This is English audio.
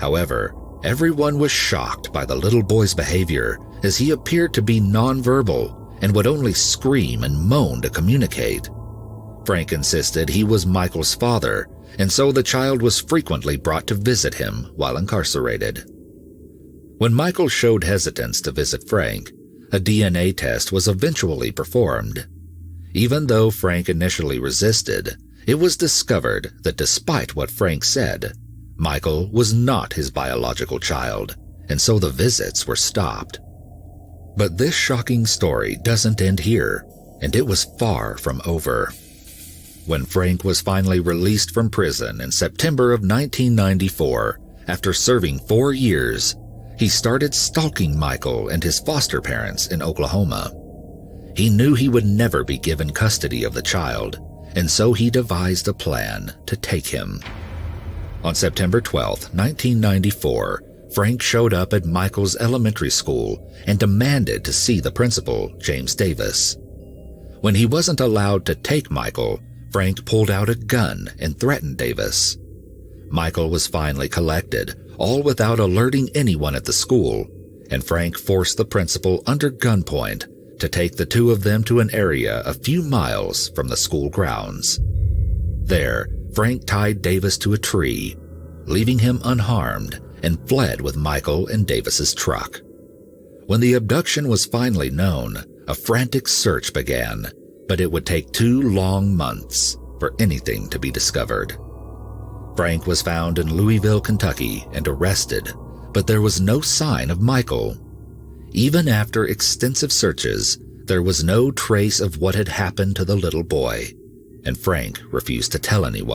However, everyone was shocked by the little boy's behavior, as he appeared to be nonverbal and would only scream and moan to communicate. Frank insisted he was Michael's father, and so the child was frequently brought to visit him while incarcerated. When Michael showed hesitance to visit Frank, a DNA test was eventually performed. Even though Frank initially resisted, it was discovered that despite what Frank said, Michael was not his biological child, and so the visits were stopped. But this shocking story doesn't end here, and it was far from over. When Frank was finally released from prison in September of 1994, after serving 4 years, he started stalking Michael and his foster parents in Oklahoma. He knew he would never be given custody of the child, and so he devised a plan to take him. On September 12, 1994, Frank showed up at Michael's elementary school and demanded to see the principal, James Davis. When he wasn't allowed to take Michael, Frank pulled out a gun and threatened Davis. Michael was finally collected, all without alerting anyone at the school, and Frank forced the principal under gunpoint to take the two of them to an area a few miles from the school grounds. There, Frank tied Davis to a tree, leaving him unharmed, and fled with Michael in Davis's truck. When the abduction was finally known, a frantic search began, but it would take 2 long months for anything to be discovered. Frank was found in Louisville, Kentucky, and arrested, but there was no sign of Michael. Even after extensive searches, there was no trace of what had happened to the little boy, and Frank refused to tell anyone.